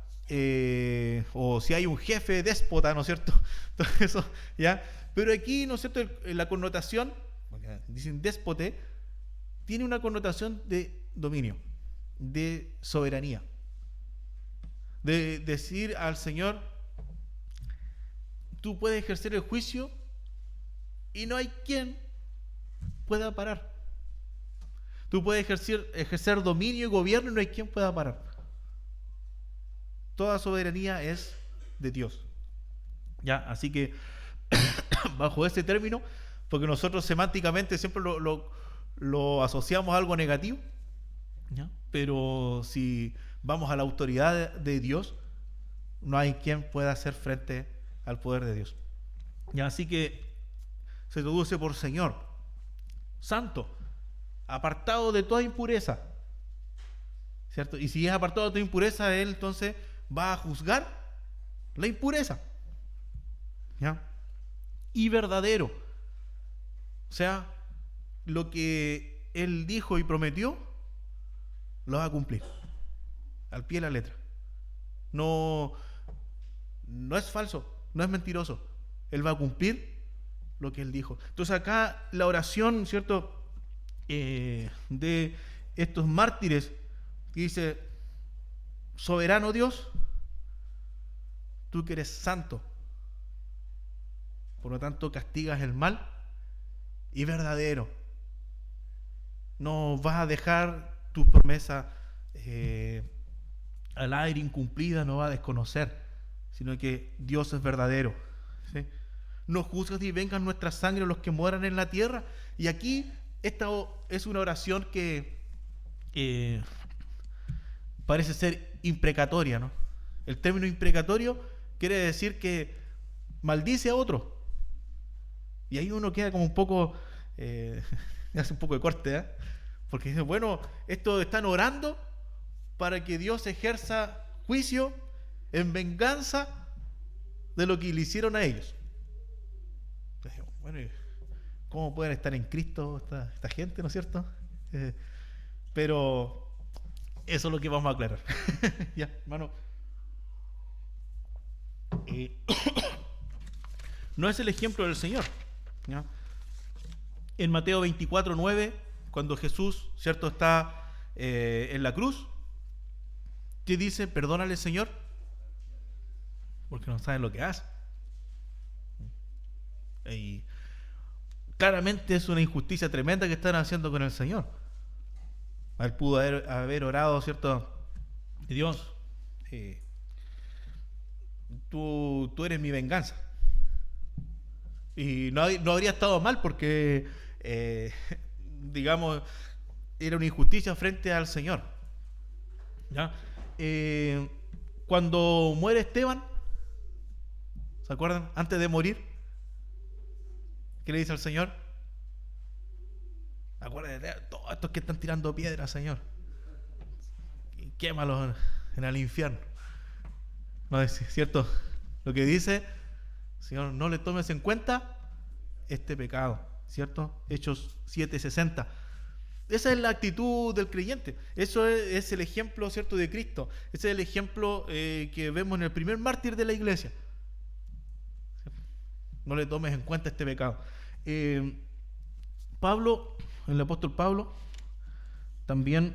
O si hay un jefe déspota, ¿no es cierto? Todo eso, ¿ya? Pero aquí, ¿no es cierto?, la connotación, dicen déspote, tiene una connotación de dominio, de soberanía, de decir al Señor, tú puedes ejercer el juicio y no hay quien pueda parar. Tú puedes ejercer dominio y gobierno y no hay quien pueda parar. Toda soberanía es de Dios, ¿ya? Así que bajo ese término, porque nosotros semánticamente siempre lo asociamos a algo negativo, ¿ya? Pero si vamos a la autoridad de Dios, no hay quien pueda hacer frente al poder de Dios, ¿ya? Así que se traduce por Señor, santo, apartado de toda impureza, ¿cierto? Y si es apartado de toda impureza, Él entonces va a juzgar la impureza, ¿ya? Y verdadero, o sea, lo que Él dijo y prometió, lo va a cumplir al pie de la letra. No es falso, no es mentiroso. Él va a cumplir lo que Él dijo. Entonces acá la oración, ¿cierto?, de estos mártires, que dice, soberano Dios, tú que eres santo, por lo tanto castigas el mal, y verdadero, no vas a dejar tus promesas al aire, incumplida, no vas a desconocer, sino que Dios es verdadero, ¿sí? No juzgas ni vengan nuestra sangre los que mueran en la tierra. Y aquí esta es una oración que parece ser imprecatoria, ¿no? El término imprecatorio quiere decir que maldice a otro. Y ahí uno queda como un poco, hace un poco de corte, ¿eh? Porque dice, bueno, esto están orando para que Dios ejerza juicio en venganza de lo que le hicieron a ellos. Bueno, ¿cómo pueden estar en Cristo esta gente, no es cierto? Pero eso es lo que vamos a aclarar. Ya, hermano. No es el ejemplo del Señor, ¿ya? En Mateo 24:9, cuando Jesús, ¿cierto?, está en la cruz, ¿qué dice? Perdónale, Señor, porque no saben lo que hace. Y claramente es una injusticia tremenda que están haciendo con el Señor. Él pudo haber orado, ¿cierto? Dios, tú eres mi venganza. Y no habría estado mal porque, digamos, era una injusticia frente al Señor, ¿ya? Cuando muere Esteban, ¿se acuerdan? Antes de morir, ¿qué le dice al Señor? Acuérdate de todos estos que están tirando piedras, Señor, y quémalos en el infierno. ¿No es cierto lo que dice? Señor, no le tomes en cuenta este pecado, ¿cierto? Hechos 7:60. Esa es la actitud del creyente. Eso es el ejemplo, ¿cierto?, de Cristo. Ese es el ejemplo que vemos en el primer mártir de la iglesia. No le tomes en cuenta este pecado. Pablo, el apóstol Pablo, también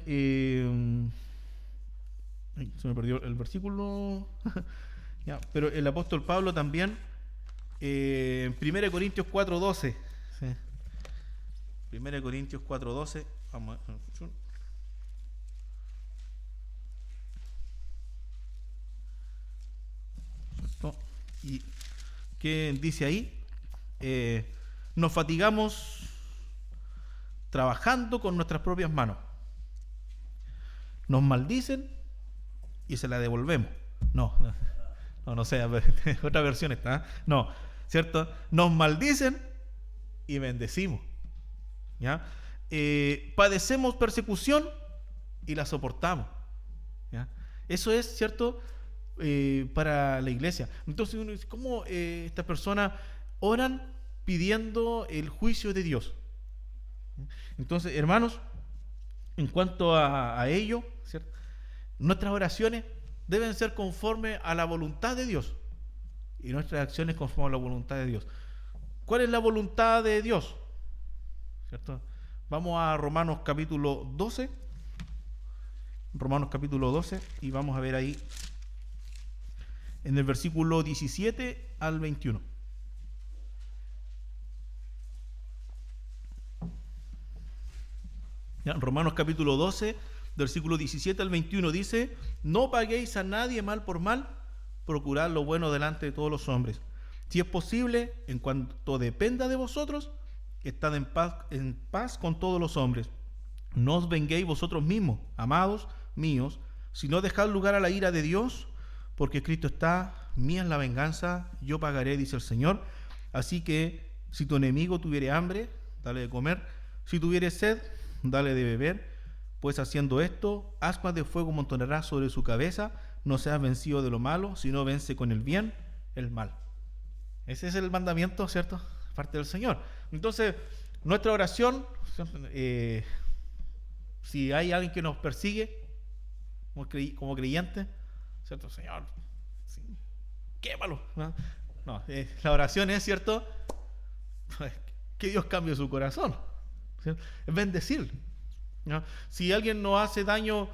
se me perdió el versículo. Ya, pero el apóstol Pablo también, en 1 Corintios 4:12, ¿sí? 1 Corintios 4:12, vamos a ver. ¿Y qué dice ahí? Nos fatigamos trabajando con nuestras propias manos. Nos maldicen y se la devolvemos. No sé, otra versión está, ¿eh? No, ¿cierto? Nos maldicen y bendecimos, ¿ya? Padecemos persecución y la soportamos, ¿ya? Eso es, ¿cierto?, para la iglesia. Entonces uno dice, ¿cómo estas personas oran pidiendo el juicio de Dios? Entonces, hermanos, en cuanto a ello, ¿cierto?, nuestras oraciones deben ser conforme a la voluntad de Dios y nuestras acciones conforme a la voluntad de Dios. ¿Cuál es la voluntad de Dios? ¿Cierto? Vamos a Romanos capítulo 12. Romanos capítulo 12 y vamos a ver ahí en el versículo 17 al 21. ¿Ya? Romanos capítulo 12, versículo 17 al 21 dice: no paguéis a nadie mal por mal, procurad lo bueno delante de todos los hombres. Si es posible, en cuanto dependa de vosotros, estad en paz con todos los hombres. No os venguéis vosotros mismos, amados míos, sino dejad lugar a la ira de Dios, porque escrito está: mía es la venganza, yo pagaré, dice el Señor. Así que si tu enemigo tuviere hambre, dale de comer; si tuviere sed, dale de beber. Pues haciendo esto, ascuas de fuego amontonará sobre su cabeza. No seas vencido de lo malo, sino vence con el bien el mal. Ese es el mandamiento, ¿cierto?, parte del Señor. Entonces, nuestra oración, si hay alguien que nos persigue como creyente, ¿cierto? Señor, sí, quémalo, ¿no? La oración es, ¿cierto?, que Dios cambie su corazón, ¿cierto? Es bendecir, ¿no? Si alguien nos hace daño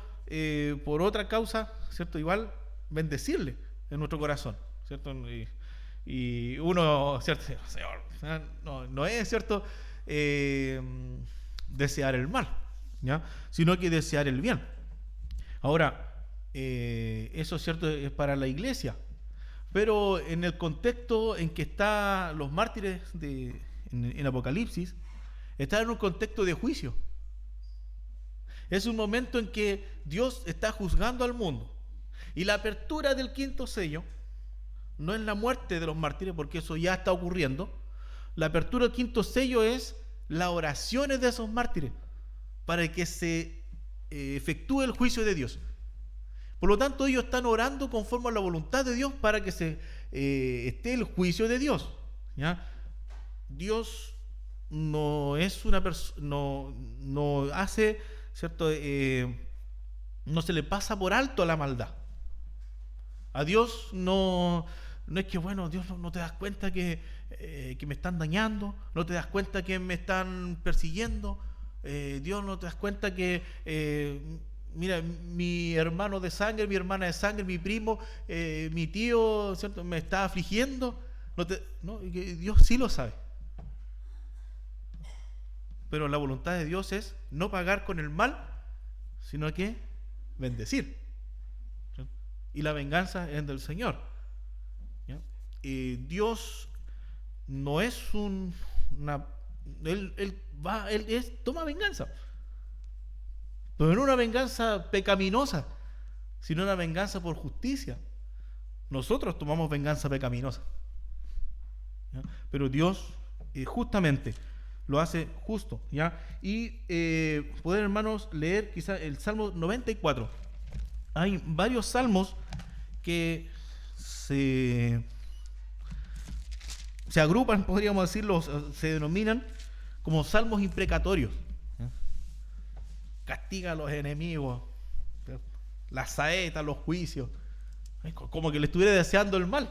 por otra causa, ¿cierto?, igual bendecirle en nuestro corazón, ¿cierto? Y uno, ¿cierto?, Señor, no es, ¿cierto?, desear el mal, ¿ya?, sino que desear el bien. Ahora, eso, ¿cierto?, es para la iglesia, pero en el contexto en que están los mártires en Apocalipsis, está en un contexto de juicio. Es un momento en que Dios está juzgando al mundo, y la apertura del quinto sello no es la muerte de los mártires, porque eso ya está ocurriendo. La apertura del quinto sello es las oraciones de esos mártires para que se efectúe el juicio de Dios. Por lo tanto, ellos están orando conforme a la voluntad de Dios para que esté el juicio de Dios. ¿Ya? Dios no es una persona, no hace, ¿cierto? No se le pasa por alto a la maldad. A Dios no es que, bueno, Dios no te das cuenta que me están dañando, no te das cuenta que me están persiguiendo, Dios no te das cuenta que, mira, mi hermano de sangre, mi hermana de sangre, mi primo, mi tío, ¿cierto? Me está afligiendo. No, Dios sí lo sabe. Pero la voluntad de Dios es no pagar con el mal, sino que bendecir. ¿Sí? Y la venganza es del Señor. ¿Ya? Dios no es Él toma venganza. Pero no una venganza pecaminosa, sino una venganza por justicia. Nosotros tomamos venganza pecaminosa. ¿Ya? Pero Dios justamente lo hace justo, ¿ya? Y poder, hermanos, leer quizá el Salmo 94. Hay varios salmos que se agrupan, podríamos decirlo, se denominan como salmos imprecatorios. ¿Ya? Castiga a los enemigos, las saetas, los juicios, como que le estuviera deseando el mal.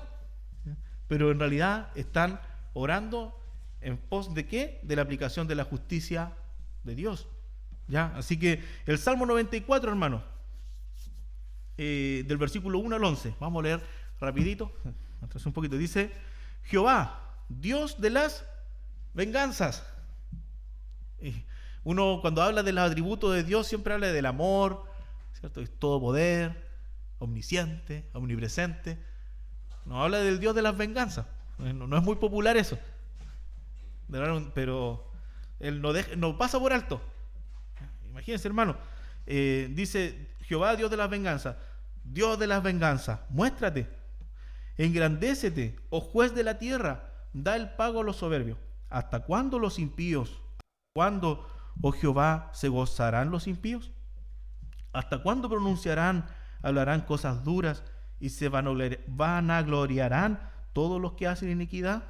¿Ya? Pero en realidad están orando ¿en pos de qué? De la aplicación de la justicia de Dios. ¿Ya? Así que el Salmo 94, hermano, del versículo 1 al 11, vamos a leer rapidito, atrás un poquito, dice: Jehová, Dios de las venganzas. Uno cuando habla de los atributos de Dios siempre habla del amor, ¿cierto? Es todo poder, omnisciente, omnipresente. No habla del Dios de las venganzas. No es muy popular eso. Pero Él no pasa por alto. Imagínense, hermano. Dice: Jehová, Dios de las venganzas. Dios de las venganzas, muéstrate. Engrandécete, oh juez de la tierra. Da el pago a los soberbios. ¿Hasta cuándo los impíos? ¿Cuándo, oh Jehová, se gozarán los impíos? ¿Hasta cuándo hablarán cosas duras y se vanagloriarán todos los que hacen iniquidad?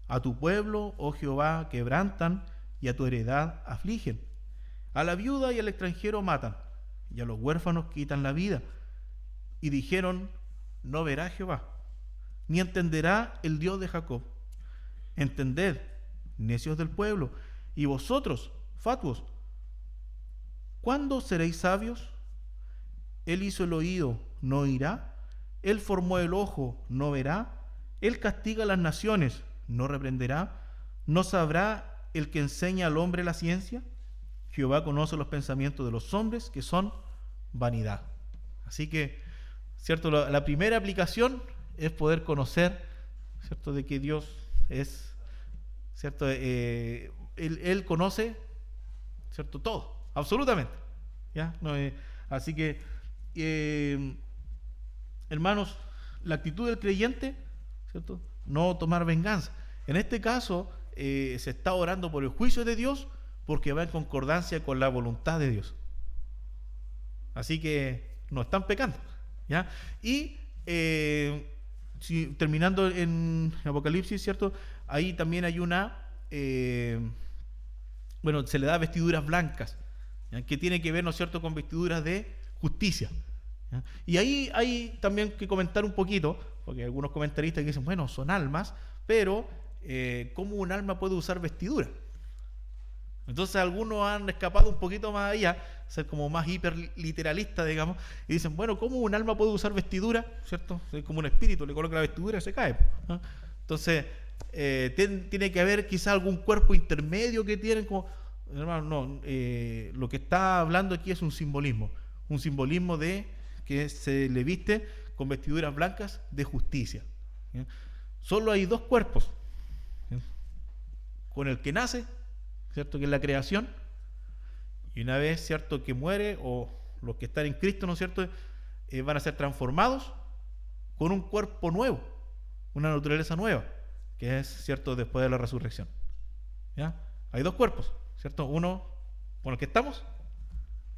A tu pueblo, oh Jehová, quebrantan y a tu heredad afligen. A la viuda y al extranjero matan, y a los huérfanos quitan la vida. Y dijeron: no verá Jehová, ni entenderá el Dios de Jacob. Entended, necios del pueblo, y vosotros, fatuos, ¿cuándo seréis sabios? Él hizo el oído, ¿no oirá? Él formó el ojo, ¿no verá? Él castiga a las naciones, ¿no reprenderá? ¿No sabrá el que enseña al hombre la ciencia? Jehová conoce los pensamientos de los hombres, que son vanidad. Así que, ¿cierto? La primera aplicación es poder conocer, ¿cierto?, de que Dios es, ¿cierto? Él conoce, ¿cierto?, todo, absolutamente. ¿Ya? Así que, hermanos, la actitud del creyente, ¿cierto?, no tomar venganza. En este caso, se está orando por el juicio de Dios porque va en concordancia con la voluntad de Dios. Así que no están pecando, ¿ya? Y terminando en Apocalipsis, ¿cierto? Ahí también hay se le da vestiduras blancas, ¿ya? Que tiene que ver, ¿no es cierto?, con vestiduras de justicia, ¿ya? Y ahí hay también que comentar un poquito, porque hay algunos comentaristas que dicen, bueno, son almas, pero ¿cómo un alma puede usar vestidura? Entonces algunos han escapado un poquito más allá, ser como más hiperliteralistas, digamos, y dicen, bueno, ¿cómo un alma puede usar vestidura? ¿Cierto? Es como un espíritu, le coloca la vestidura y se cae, ¿no? Entonces, tiene que haber quizá algún cuerpo intermedio que tienen como... Hermano, no, lo que está hablando aquí es un simbolismo de que se le viste con vestiduras blancas de justicia, ¿ya? Solo hay dos cuerpos, ¿ya? Con el que nace, ¿cierto?, que es la creación, y una vez, ¿cierto?, que muere, o los que están en Cristo, ¿no es cierto?, van a ser transformados con un cuerpo nuevo, una naturaleza nueva, que es, ¿cierto?, después de la resurrección, ¿ya? Hay dos cuerpos, ¿cierto? Uno con el que estamos,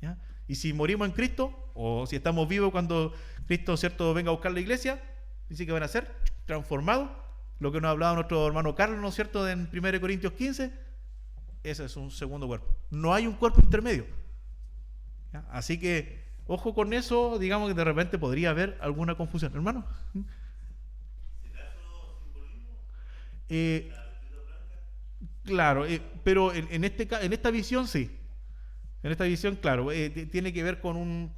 ¿ya? Y si morimos en Cristo, o si estamos vivos cuando Cristo, ¿cierto?, venga a buscar la iglesia, dice que van a ser transformados. Lo que nos ha hablado nuestro hermano Carlos, ¿no es cierto?, en 1 Corintios 15, ese es un segundo cuerpo. No hay un cuerpo intermedio. ¿Ya? Así que, ojo con eso, digamos que de repente podría haber alguna confusión. Hermano. Eh, claro, pero en esta visión sí. En esta visión, claro, tiene que ver con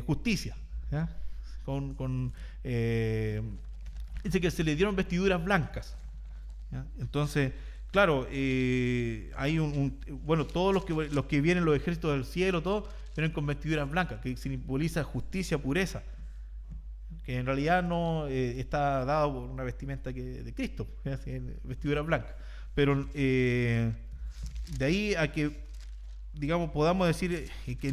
justicia. ¿Ya? Dice que se le dieron vestiduras blancas. ¿Ya? Entonces, claro, hay bueno, todos los que vienen, los ejércitos del cielo, todos vienen con vestiduras blancas, que simboliza justicia, pureza, que en realidad no está dado por una vestimenta de Cristo, vestiduras blancas. Pero de ahí a que, digamos, podamos decir que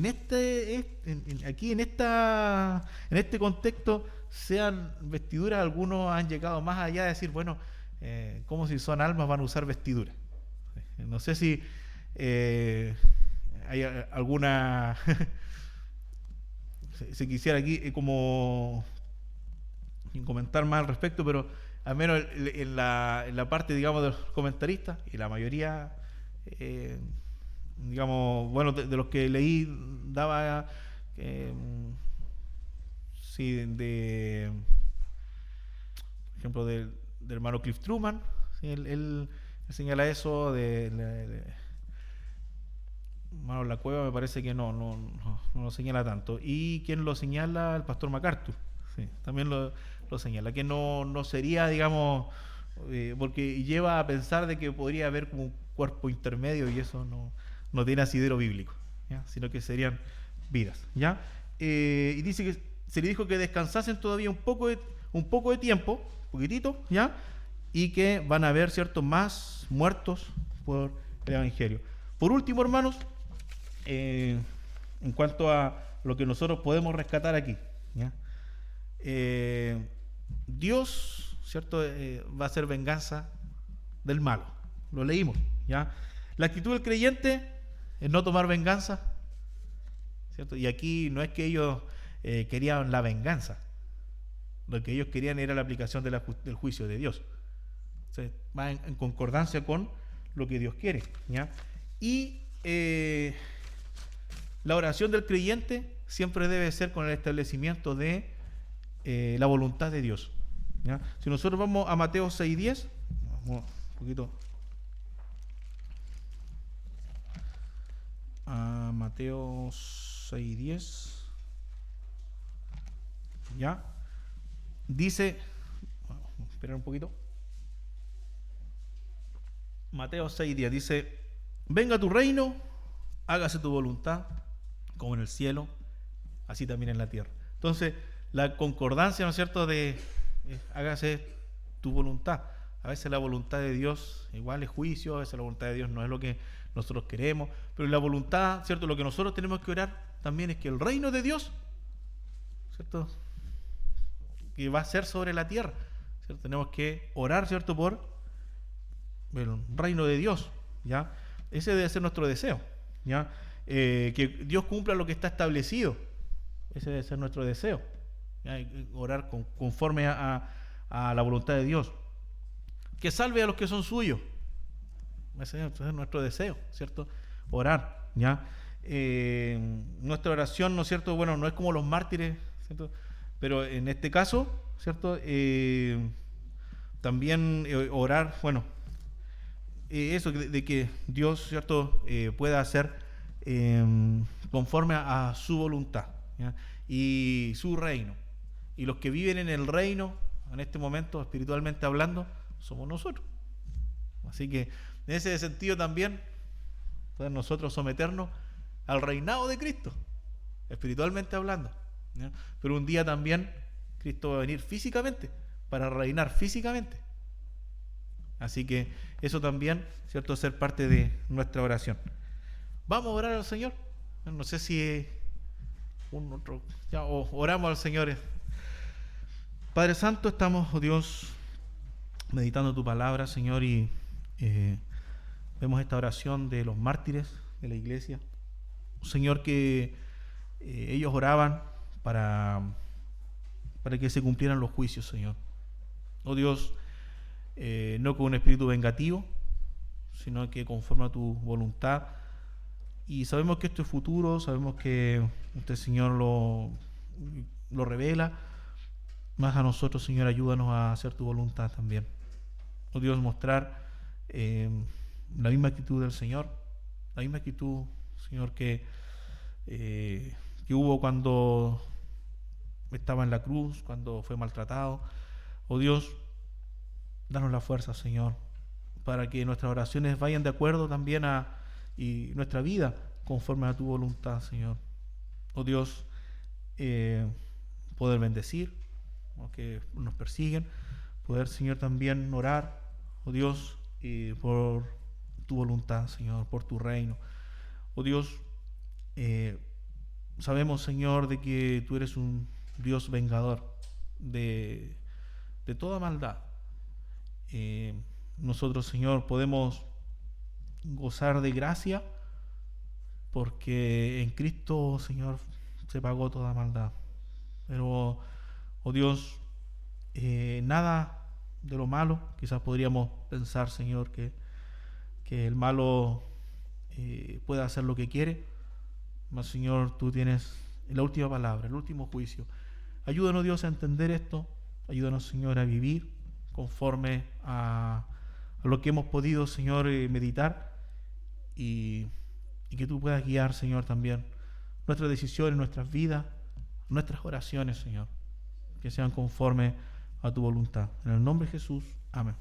aquí en este contexto sean vestiduras, algunos han llegado más allá de decir, bueno, como si son almas van a usar vestiduras. No sé si hay alguna se quisiera aquí como comentar más al respecto, pero al menos en la parte, digamos, de los comentaristas, y la mayoría, digamos, bueno, de los que leí, daba sí, por ejemplo, del hermano Cliff Truman, ¿sí? Él señala eso hermano La Cueva, me parece que no lo señala tanto. Y quien lo señala, el pastor MacArthur, sí, también lo señala, que no sería, digamos, porque lleva a pensar de que podría haber como un cuerpo intermedio, y eso no tiene asidero bíblico, ¿ya? Sino que serían vidas, ¿ya? Y dice que se le dijo que descansasen todavía un poco de tiempo, poquitito, ¿ya? Y que van a haber, ¿cierto?, más muertos por el Evangelio. Por último, hermanos, en cuanto a lo que nosotros podemos rescatar aquí, ¿ya? Dios, ¿cierto?, va a hacer venganza del malo. Lo leímos, ¿ya? La actitud del creyente es no tomar venganza, ¿cierto? Y aquí no es que ellos querían la venganza. Lo que ellos querían era la aplicación del juicio de Dios. O sea, va en concordancia con lo que Dios quiere, ¿ya? Y la oración del creyente siempre debe ser con el establecimiento de la voluntad de Dios, ¿ya? Si nosotros vamos a Mateo 6:10, vamos un poquito a Mateo 6:10, ¿ya? Dice, vamos a esperar un poquito. Mateo 6:10 dice: venga tu reino, hágase tu voluntad, como en el cielo, así también en la tierra. Entonces, la concordancia, ¿no es cierto?, de hágase tu voluntad. A veces la voluntad de Dios igual es juicio, a veces la voluntad de Dios no es lo que nosotros queremos, pero la voluntad, ¿cierto?, lo que nosotros tenemos que orar también es que el reino de Dios, ¿cierto?, que va a ser sobre la tierra, ¿cierto? Tenemos que orar, ¿cierto?, por el reino de Dios, ¿ya? Ese debe ser nuestro deseo, ¿ya? Que Dios cumpla lo que está establecido. Ese debe ser nuestro deseo, ¿ya? Orar conforme a la voluntad de Dios. Que salve a los que son suyos. Ese es nuestro deseo, ¿cierto? Orar, ¿ya? Nuestra oración, ¿no es cierto?, bueno, no es como los mártires, ¿cierto?, pero en este caso, ¿cierto?, también orar, bueno, eso de que Dios, ¿cierto?, pueda hacer conforme a su voluntad, ¿ya?, y su reino. Y los que viven en el reino, en este momento, espiritualmente hablando, somos nosotros. Así que en ese sentido también podemos nosotros someternos al reinado de Cristo, espiritualmente hablando, ¿ya? Pero un día también Cristo va a venir físicamente para reinar físicamente. Así que eso también, ¿cierto?, ser parte de nuestra oración. Vamos a orar al Señor. No sé si ya oramos al Señor. Padre Santo, estamos, oh Dios, meditando tu palabra, Señor, y vemos esta oración de los mártires de la iglesia. Señor, que ellos oraban para que se cumplieran los juicios, Señor. Oh Dios, no con un espíritu vengativo, sino que conforme a tu voluntad. Y sabemos que esto es futuro, sabemos que usted, Señor, lo revela. Más a nosotros, Señor, ayúdanos a hacer tu voluntad también. Oh Dios, mostrar la misma actitud del Señor, la misma actitud, Señor, que hubo cuando estaba en la cruz, cuando fue maltratado. Oh Dios, danos la fuerza, Señor, para que nuestras oraciones vayan de acuerdo también y nuestra vida conforme a tu voluntad, Señor. Oh Dios, poder bendecir a los que nos persiguen, poder, Señor, también orar, oh Dios, por tu voluntad, Señor, por tu reino. Oh Dios, sabemos, Señor, de que tú eres un Dios vengador de toda maldad. Nosotros, Señor, podemos gozar de gracia porque en Cristo, Señor, se pagó toda maldad. Pero, oh Dios, nada de lo malo, quizás podríamos pensar, Señor, que el malo puede hacer lo que quiere, mas, Señor, tú tienes la última palabra, el último juicio. Ayúdanos, Dios, a entender esto. Ayúdanos, Señor, a vivir conforme a lo que hemos podido, Señor, meditar y que tú puedas guiar, Señor, también nuestras decisiones, nuestras vidas, nuestras oraciones, Señor, que sean conforme a tu voluntad. En el nombre de Jesús, amén.